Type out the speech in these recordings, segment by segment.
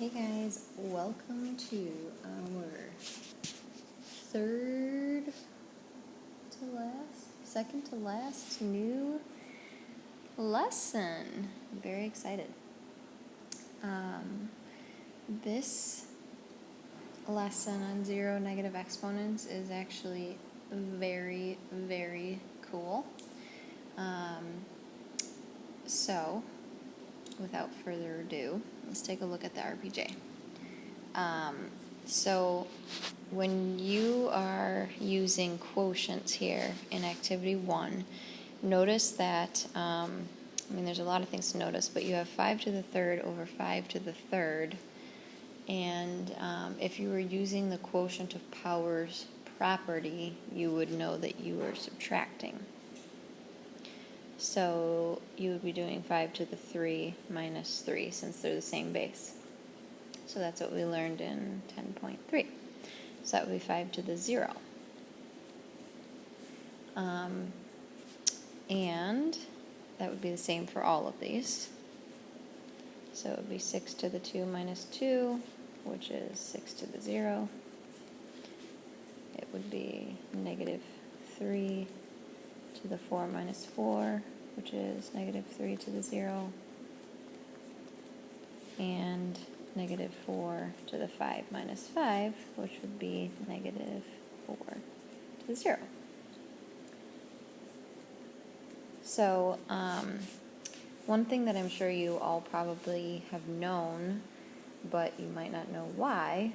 Hey guys, welcome to our second to last new lesson. I'm very excited. This lesson on zero negative exponents is actually very, very cool. So, without further ado, let's take a look at the RPJ. So when you are using quotients here in activity 1, notice that, there's a lot of things to notice, but you have 5 to the third over 5 to the third. And if you were using the quotient of powers property, you would know that you were subtracting. So you would be doing 5 to the 3 minus 3 since they're the same base. So that's what we learned in 10.3. So that would be 5 to the 0. And that would be the same for all of these. So it would be 6 to the 2 minus 2, which is 6 to the 0. It would be negative 3 to the 4 minus 4, which is negative 3 to the 0. And negative 4 to the 5 minus 5, which would be negative 4 to the 0. So, one thing that I'm sure you all probably have known, but you might not know why,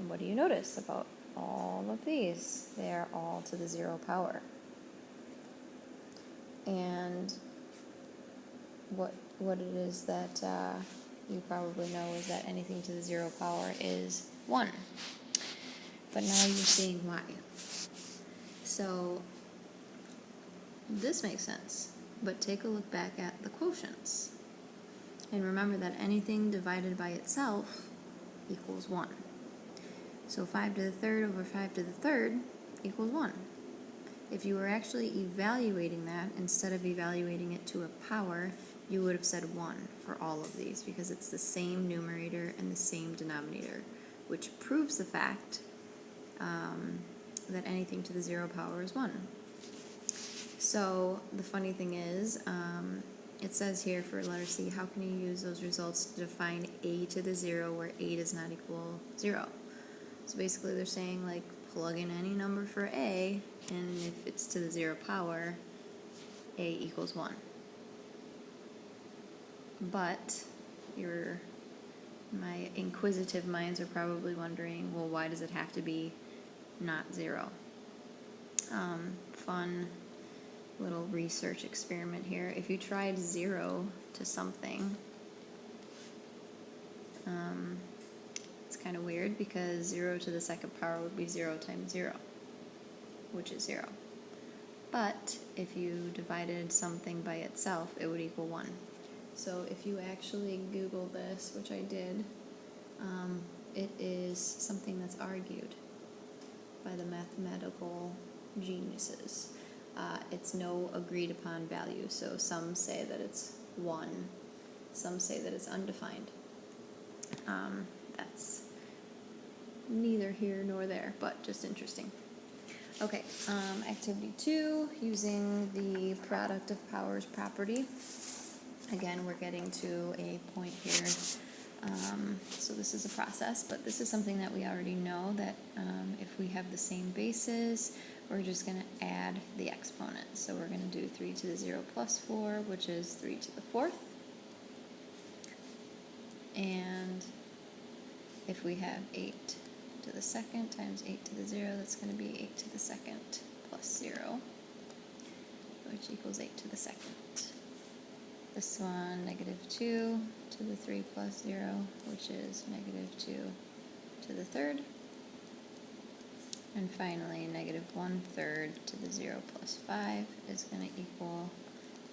what do you notice about all of these? They are all to the 0 power. And what it is that you probably know is that anything to the 0 power is 1. But now you're seeing why. So this makes sense, but take a look back at the quotients. And remember that anything divided by itself equals 1. So 5 to the third over 5 to the third equals 1. If you were actually evaluating that, instead of evaluating it to a power, you would have said 1 for all of these because it's the same numerator and the same denominator, which proves the fact that anything to the 0 power is 1. So the funny thing is, it says here for letter C, how can you use those results to define a to the 0 where a does not equal 0? So basically they're saying, like, plug in any number for a, and if it's to the 0 power, a equals 1. But my inquisitive minds are probably wondering, well, why does it have to be not 0? Fun little research experiment here. If you tried 0 to something, it's kind of weird because 0 to the second power would be 0 times 0, which is 0. But if you divided something by itself, it would equal 1. So if you actually Google this, which I did, it is something that's argued by the mathematical geniuses. It's no agreed upon value, so some say that it's 1, some say that it's undefined. That's neither here nor there, but just interesting. Okay, activity 2, using the product of powers property. Again, we're getting to a point here, so this is a process, but this is something that we already know, that if we have the same bases, we're just going to add the exponents. So we're going to do 3 to the 0 plus 4, which is 3 to the 4th. And if we have 8 to the 2nd times 8 to the 0, that's going to be 8 to the 2nd plus 0, which equals 8 to the 2nd. This one, negative 2 to the 3 plus 0, which is negative 2 to the 3rd. And finally, negative 1/3 to the 0 plus 5 is going to equal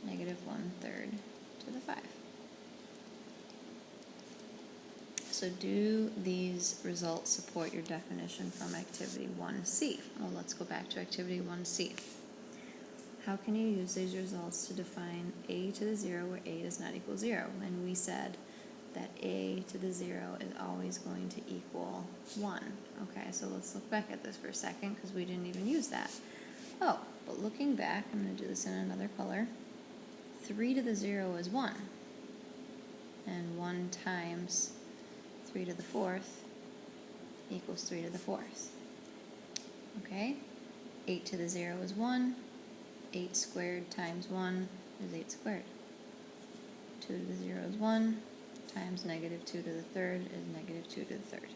negative 1/3 to the 5. So do these results support your definition from activity 1C? Well, let's go back to activity 1C. How can you use these results to define a to the 0 where a does not equal 0? And we said that a to the 0 is always going to equal 1. Okay, so let's look back at this for a second because we didn't even use that. Oh, but looking back, I'm going to do this in another color. 3 to the 0 is 1. And 1 times 3 to the 4th equals 3 to the 4th. Okay? 8 to the 0 is 1. 8 squared times 1 is 8 squared. 2 to the 0 is 1. Times negative 2 to the 3rd is negative 2 to the 3rd.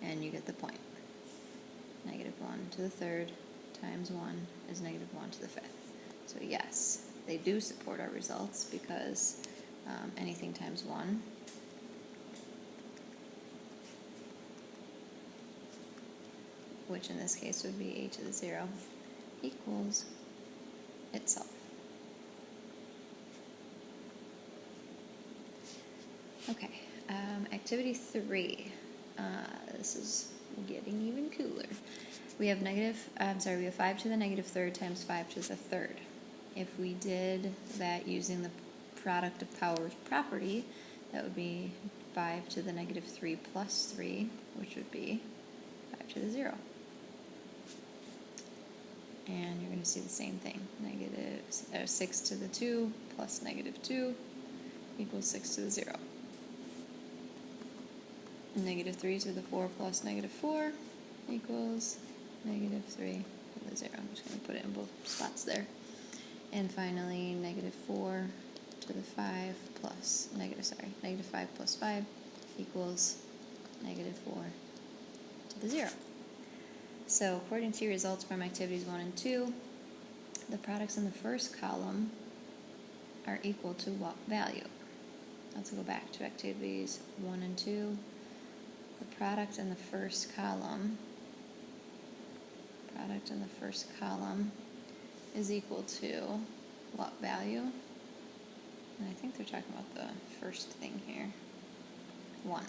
And you get the point. Negative 1 to the 3rd times 1 is negative 1 to the 5th. So yes, they do support our results because anything times 1 which in this case would be a to the 0 equals itself. Okay, activity 3. This is getting even cooler. We have we have 5 to the negative 3rd times 5 to the 3rd. If we did that using the product of powers property, that would be 5 to the negative 3 plus 3, which would be 5 to the 0. And you're going to see the same thing. 6 to the 2 plus negative 2 equals 6 to the 0. Negative 3 to the 4 plus negative 4 equals negative 3 to the 0. I'm just going to put it in both spots there. And finally, negative 4 to the 5 plus negative 5 plus 5 equals negative 4 to the 0. So according to your results from activities 1 and 2, the products in the first column are equal to what value? Let's go back to activities 1 and 2. The product in the first column is equal to what value? And I think they're talking about the first thing here. 1.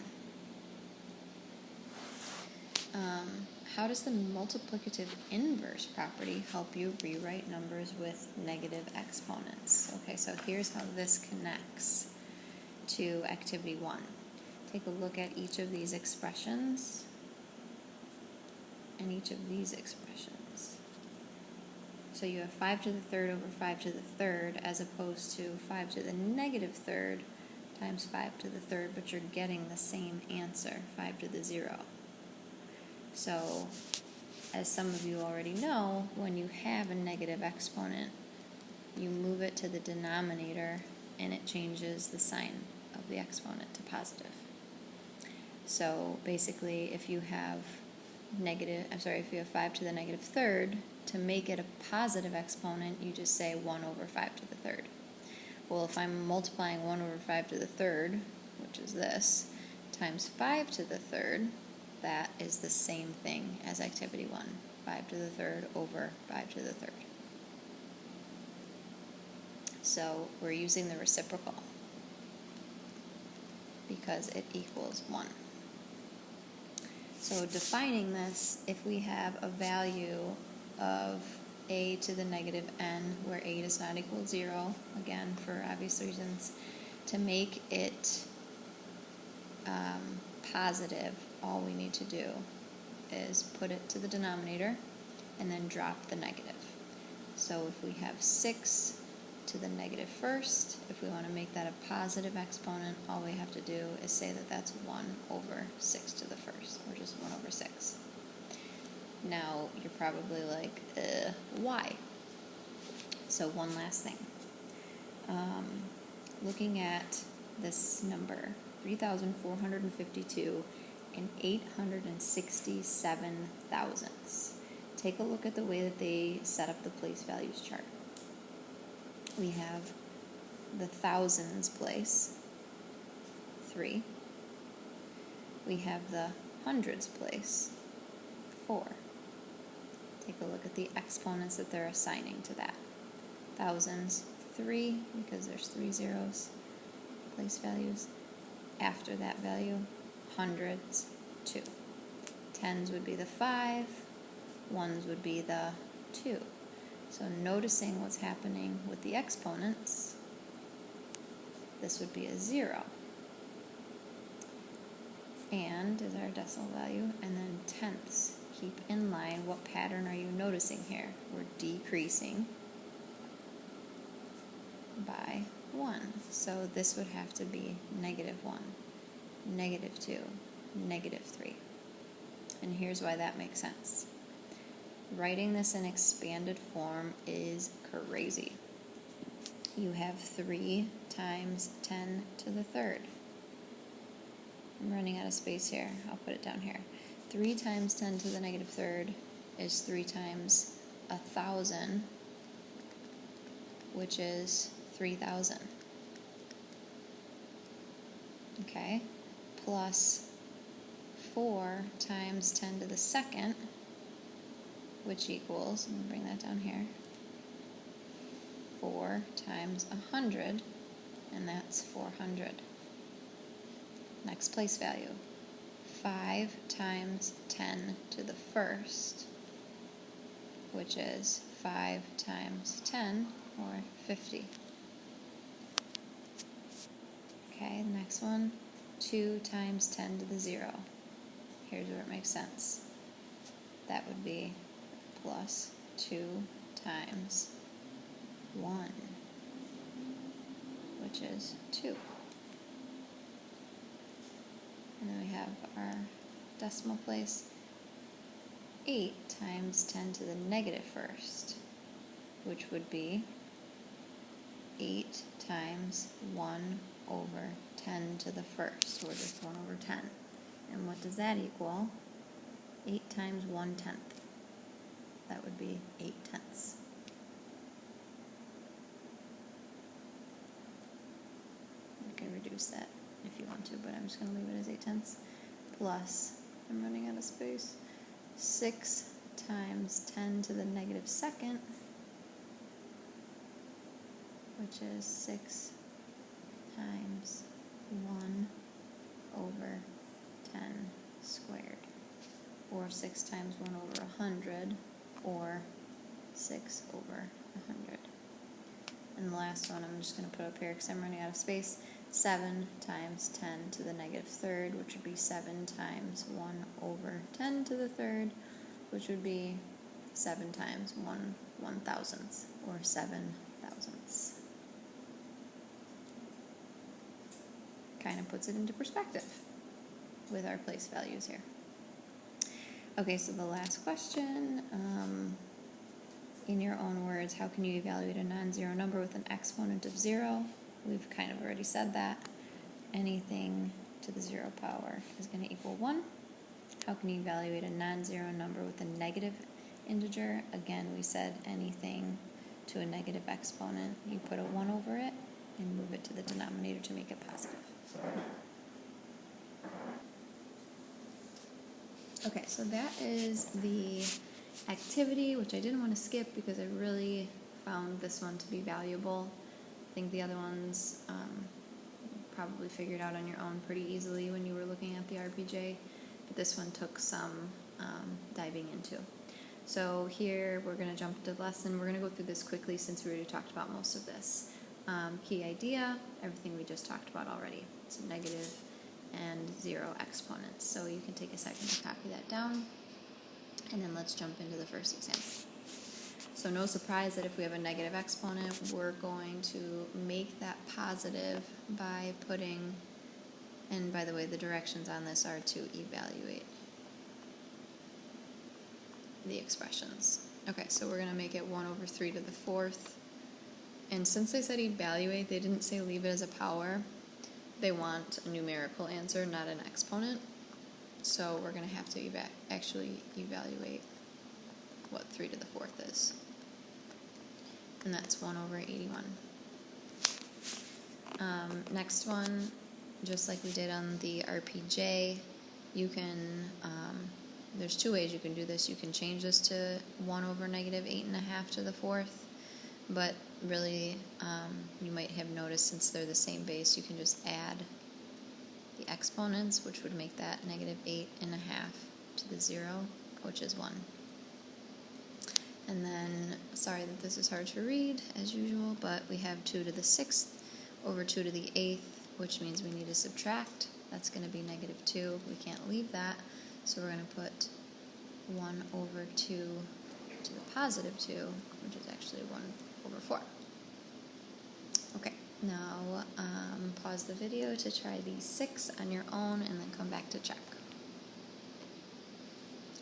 How does the multiplicative inverse property help you rewrite numbers with negative exponents? Okay, so here's how this connects to activity 1. Take a look at each of these expressions and each of these expressions. So you have 5 to the 3rd over 5 to the 3rd as opposed to 5 to the negative 3rd times 5 to the 3rd, but you're getting the same answer, 5 to the 0. So, as some of you already know, when you have a negative exponent, you move it to the denominator and it changes the sign of the exponent to positive. So basically, if you have 5 to the negative 3rd, to make it a positive exponent, you just say 1 over 5 to the 3rd. Well, if I'm multiplying 1 over 5 to the 3rd, which is this, times 5 to the 3rd, that is the same thing as activity 1, 5 to the 3rd over 5 to the 3rd. So we're using the reciprocal because it equals 1. So defining this, if we have a value of a to the negative n, where a does not equal 0, again, for obvious reasons, to make it positive, all we need to do is put it to the denominator and then drop the negative. So if we have 6 to the negative first, if we want to make that a positive exponent, all we have to do is say that that's 1 over 6 to the first, or just 1 over 6. Now, you're probably like, why? So one last thing. Looking at this number, 3,452 and 867 thousandths. Take a look at the way that they set up the place values chart. We have the thousands place, 3. We have the hundreds place, 4. Take a look at the exponents that they're assigning to that. Thousands, 3, because there's 3 zeros, place values. After that value, hundreds, 2. Tens would be the 5, ones would be the 2. So noticing what's happening with the exponents, this would be a 0. and is our decimal value, and then tenths. Keep in line. What pattern are you noticing here? We're decreasing by 1. So this would have to be -1, -2, -3. And here's why that makes sense. Writing this in expanded form is crazy. You have 3 times 10 to the third. I'm running out of space here. I'll put it down here. 3 times 10 to the -3rd is 3 times 1,000, which is 3,000. Okay? Plus 4 times 10 to the second, which equals, I'm going to bring that down here, 4 times 100, and that's 400. Next place value, 5 times 10 to the first, which is 5 times 10, or 50. Okay, the next one, 2 times 10 to the 0. Here's where it makes sense. That would be plus 2 times 1, which is 2. And then we have our decimal place, 8 times 10 to the -1st, which would be 8 times 1 over 10 to the first, or just 1 over 10. And what does that equal? 8 times 1/10. That would be 8 tenths. You can reduce that if you want to, but I'm just going to leave it as 8 tenths. Plus, I'm running out of space, 6 times 10 to the -2nd, which is 6 times 1 over 10 squared, or 6 times 1 over 100, or 6 over 100. And the last one I'm just going to put up here because I'm running out of space, 7 times 10 to the -3rd, which would be 7 times 1 over 10 to the third, which would be 7 times 1/1000th, or 7 thousandths. Kind of puts it into perspective with our place values here. Okay, so the last question, in your own words, how can you evaluate a non-zero number with an exponent of 0? We've kind of already said that. Anything to the 0 power is going to equal 1. How can you evaluate a non-zero number with a negative integer? Again, we said anything to a negative exponent. You put a 1 over it and move it to the denominator to make it positive. Okay, so that is the activity, which I didn't want to skip because I really found this one to be valuable. I think the other ones probably figured out on your own pretty easily when you were looking at the RPJ, but this one took some diving into. So here we're going to jump to the lesson. We're going to go through this quickly since we already talked about most of this. Key idea, everything we just talked about already. So negative and 0 exponents. So you can take a second to copy that down, and then let's jump into the first example. So no surprise that if we have a negative exponent, we're going to make that positive by putting, and by the way, the directions on this are to evaluate the expressions. Okay, so we're going to make it 1 over 3 to the 4th. And since they said evaluate, they didn't say leave it as a power. They want a numerical answer, not an exponent. So we're going to have to actually evaluate what 3 to the 4th is. And that's 1 over 81. Next one, just like we did on the RPJ, you can, there's 2 ways you can do this. You can change this to 1 over -8.5 to the 4th, but really you might have noticed since they're the same base, you can just add the exponents, which would make that -8.5 to the 0, which is 1. And then, sorry that this is hard to read, as usual, but we have 2 to the 6th over 2 to the 8th, which means we need to subtract That's going to be -2. We can't leave that, so we're going to put 1 over 2 to the +2, which is actually 1 over 4. Okay, now pause the video to try these 6 on your own and then come back to check.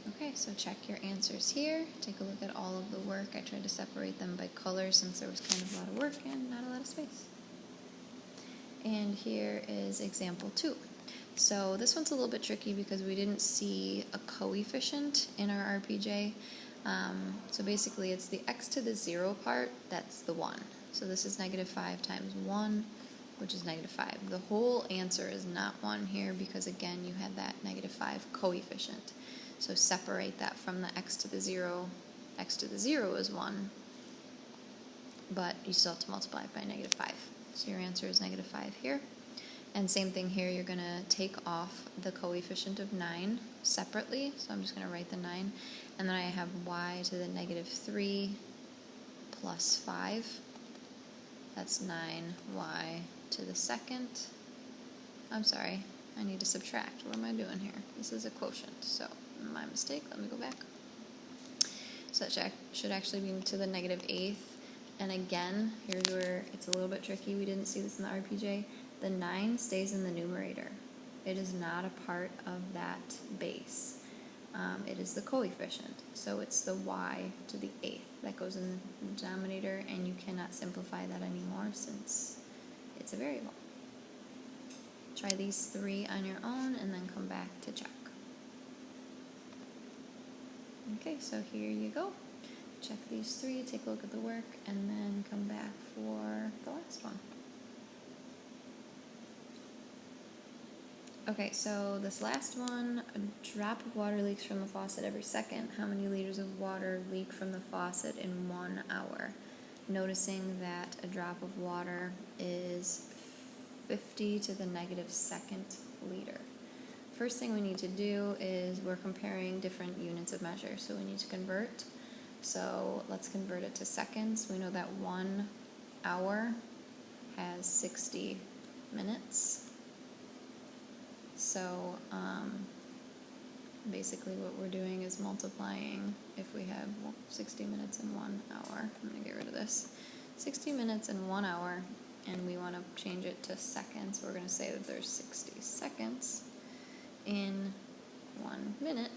Okay, so check your answers here. Take a look at all of the work. I tried to separate them by color since there was kind of a lot of work and not a lot of space. And here is example 2. So this one's a little bit tricky because we didn't see a coefficient in our RPJ. So basically it's the x to the 0 part, that's the 1. So this is -5 times 1, which is -5. The whole answer is not 1 here because again you had that -5 coefficient. So separate that from the x to the 0. X to the 0 is 1, but you still have to multiply it by -5. So your answer is -5 here. And same thing here, you're going to take off the coefficient of 9 separately. So I'm just going to write the 9. And then I have y to the -3 plus 5. That's 9y to the 2nd. I'm sorry, I need to subtract. What am I doing here? This is a quotient, so my mistake. Let me go back. So that should actually be to the -8th. And again, here's where it's a little bit tricky. We didn't see this in the RPJ. The 9 stays in the numerator. It is not a part of that base. It is the coefficient. So it's the y to the 8th that goes in the denominator, and you cannot simplify that anymore since it's a variable. Try these 3 on your own and then come back to check. Okay, so here you go. Check these 3, take a look at the work, and then come back for the last one. Okay, so this last one, a drop of water leaks from the faucet every second. How many liters of water leak from the faucet in 1 hour? Noticing that a drop of water is 50 to the -2nd liter. First thing we need to do is we're comparing different units of measure, so we need to convert. So let's convert it to seconds. We know that 1 hour has 60 minutes. So basically what we're doing is multiplying. If we have 60 minutes in 1 hour, I'm going to get rid of this. 60 minutes in 1 hour, and we want to change it to seconds. We're going to say that there's 60 seconds in 1 minute,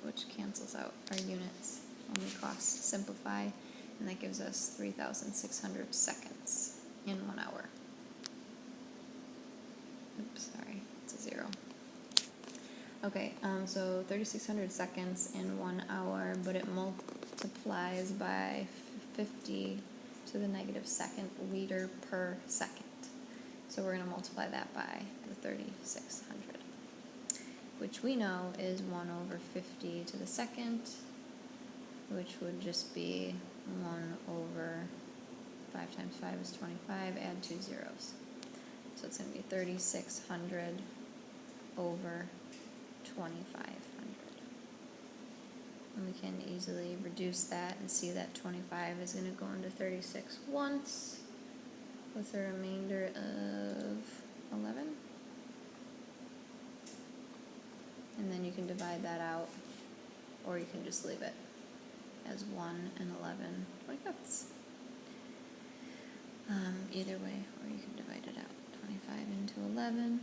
which cancels out our units when we cost simplify, and that gives us 3,600 seconds in 1 hour. Oops, sorry, it's a 0. Okay, so 3,600 seconds in 1 hour, but it multiplies by 50 to the -2nd liter per second. So we're going to multiply that by the 3,600, which we know is 1 over 50 to the 2nd, which would just be 1 over 5 times 5 is 25, add 2 zeros. So it's going to be 3,600 over 2,500. And we can easily reduce that and see that 25 is going to go into 36 once, with a remainder of 11. And then you can divide that out, or you can just leave it as 1 and 11 25ths. Either way, or you can divide it out. 25 into 11.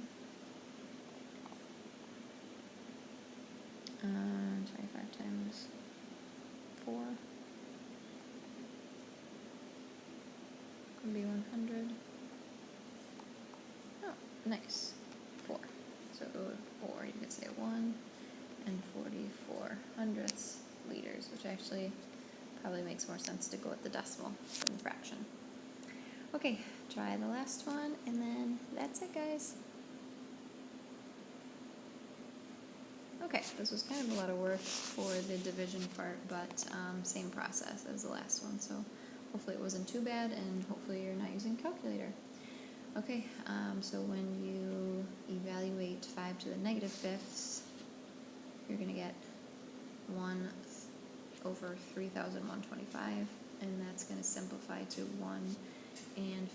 25 times 4 would be 100. Oh, nice. 4. So, or you could say 1 and 44 hundredths liters, which actually probably makes more sense to go with the decimal than the fraction. Okay, try the last one, and then that's it, guys. Okay, this was kind of a lot of work for the division part, but same process as the last one, so hopefully it wasn't too bad, and hopefully you're not using a calculator. Okay, so when you evaluate 5 to the -5ths, you're going to get 1 over 3,125, and that's going to simplify to 1 and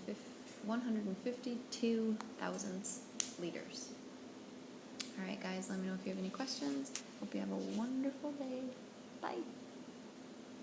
152 thousandths liters. Alright guys, let me know if you have any questions. Hope you have a wonderful